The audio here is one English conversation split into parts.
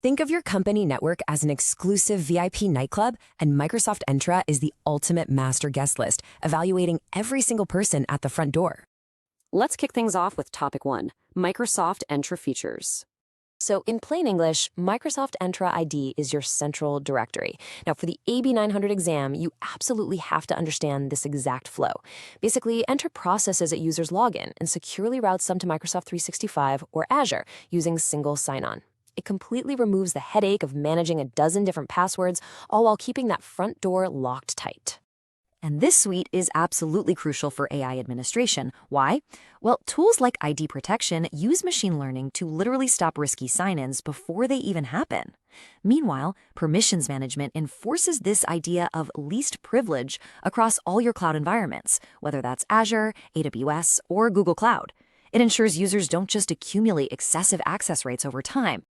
Think of your company network as an exclusive VIP nightclub, and Microsoft Entra is the ultimate master guest list, evaluating every single person at the front door. Let's kick things off with topic 1, Microsoft Entra features. So in plain English, Microsoft Entra ID is your central directory. Now for the AB 900 exam, you absolutely have to understand this exact flow. Basically, Entra processes a user's login and securely routes them to Microsoft 365 or Azure using single sign-on. It completely removes the headache of managing a dozen different passwords, all while keeping that front door locked tight. And this suite is absolutely crucial for AI administration. Why? Well, tools like ID protection use machine learning to literally stop risky sign-ins before they even happen. Meanwhile, permissions management enforces this idea of least privilege across all your cloud environments, whether that's Azure, AWS, or Google Cloud. It ensures users don't just accumulate excessive access rates over time.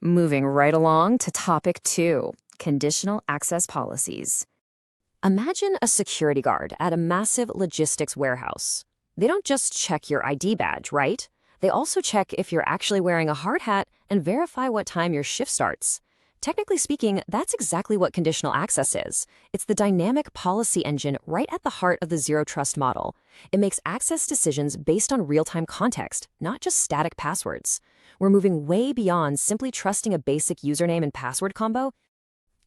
Moving right along to topic 2, conditional access policies. Imagine a security guard at a massive logistics warehouse. They don't just check your ID badge, right? They also check if you're actually wearing a hard hat and verify what time your shift starts. Technically speaking, that's exactly what conditional access is. It's the dynamic policy engine right at the heart of the Zero Trust model. It makes access decisions based on real-time context, not just static passwords. We're moving way beyond simply trusting a basic username and password combo.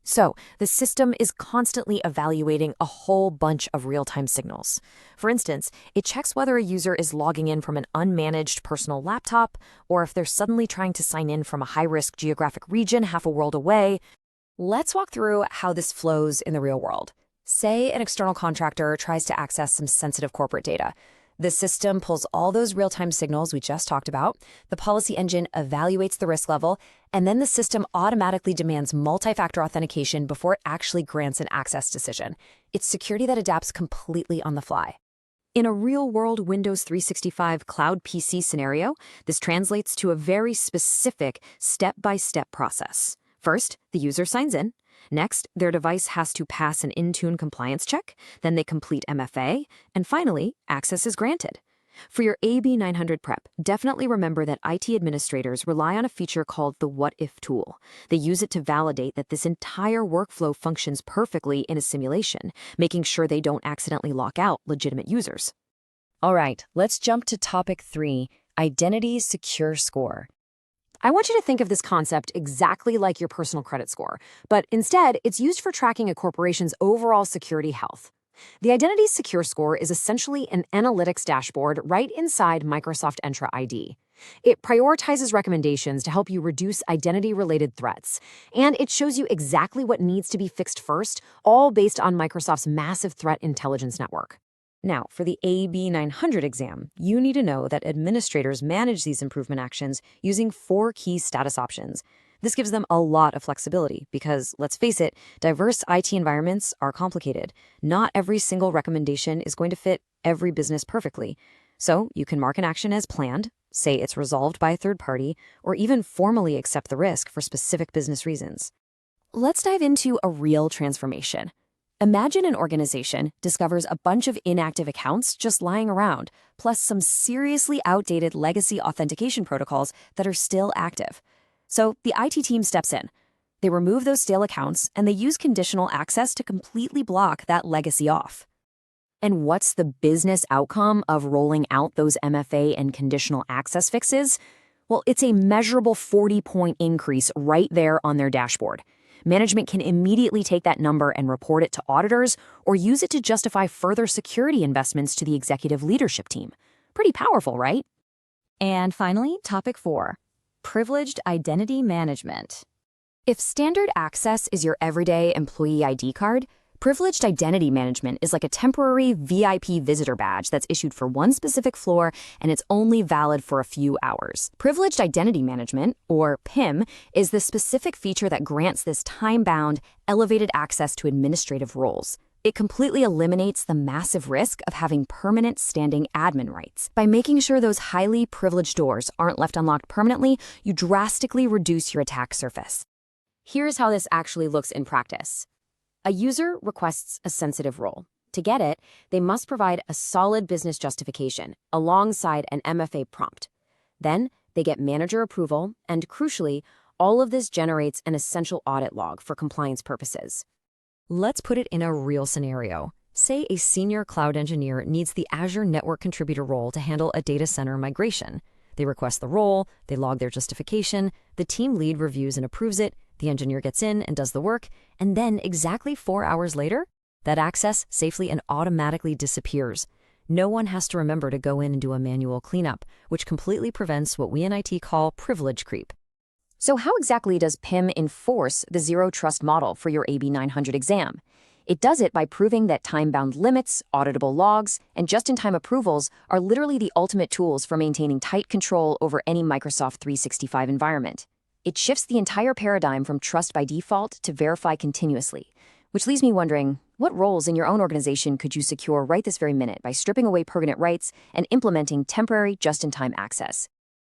So, the system is constantly evaluating a whole bunch of real-time signals. For instance, it checks whether a user is logging in from an unmanaged personal laptop, or if they're suddenly trying to sign in from a high-risk geographic region half a world away. Let's walk through how this flows in the real world. Say an external contractor tries to access some sensitive corporate data. The system pulls all those real-time signals we just talked about, the policy engine evaluates the risk level, and then the system automatically demands multi-factor authentication before it actually grants an access decision. It's security that adapts completely on the fly. In a real-world Windows 365 cloud PC scenario, this translates to a very specific step-by-step process. First, the user signs in. Next, their device has to pass an Intune compliance check, then they complete MFA, and finally, access is granted. For your AB 900 prep, definitely remember that IT administrators rely on a feature called the what-if tool. They use it to validate that this entire workflow functions perfectly in a simulation, making sure they don't accidentally lock out legitimate users. All right, let's jump to topic 3, Identity Secure Score. I want you to think of this concept exactly like your personal credit score, but instead, it's used for tracking a corporation's overall security health. The Identity Secure Score is essentially an analytics dashboard right inside Microsoft Entra ID. It prioritizes recommendations to help you reduce identity-related threats, and it shows you exactly what needs to be fixed first, all based on Microsoft's massive threat intelligence network. Now, for the AB 900 exam, you need to know that administrators manage these improvement actions using 4 key status options. This gives them a lot of flexibility because, let's face it, diverse IT environments are complicated. Not every single recommendation is going to fit every business perfectly. So you can mark an action as planned, say it's resolved by a third party, or even formally accept the risk for specific business reasons. Let's dive into a real transformation. Imagine an organization discovers a bunch of inactive accounts just lying around, plus some seriously outdated legacy authentication protocols that are still active. So the IT team steps in. They remove those stale accounts, and they use conditional access to completely block that legacy off. And what's the business outcome of rolling out those MFA and conditional access fixes? Well, it's a measurable 40-point increase right there on their dashboard. Management can immediately take that number and report it to auditors or use it to justify further security investments to the executive leadership team. Pretty powerful, right? And finally, topic 4, Privileged Identity Management. If standard access is your everyday employee ID card, Privileged Identity Management is like a temporary VIP visitor badge that's issued for one specific floor, and it's only valid for a few hours. Privileged Identity Management, or PIM, is the specific feature that grants this time-bound, elevated access to administrative roles. It completely eliminates the massive risk of having permanent standing admin rights. By making sure those highly privileged doors aren't left unlocked permanently, you drastically reduce your attack surface. Here's how this actually looks in practice. A user requests a sensitive role. To get it, they must provide a solid business justification alongside an MFA prompt. Then, they get manager approval, and crucially, All of this generates an essential audit log for compliance purposes. Let's put it in a real scenario. Say a senior cloud engineer needs the Azure Network Contributor role to handle a data center migration. They request the role, they log their justification, the team lead reviews and approves it, the engineer gets in and does the work, and then exactly 4 hours later, that access safely and automatically disappears. No one has to remember to go in and do a manual cleanup, which completely prevents what we in IT call privilege creep. So how exactly does PIM enforce the zero trust model for your AB 900 exam? It does it by proving that time-bound limits, auditable logs, and just-in-time approvals are literally the ultimate tools for maintaining tight control over any Microsoft 365 environment. It shifts the entire paradigm from trust by default to verify continuously, which leaves me wondering, what roles in your own organization could you secure right this very minute by stripping away permanent rights and implementing temporary just-in-time access?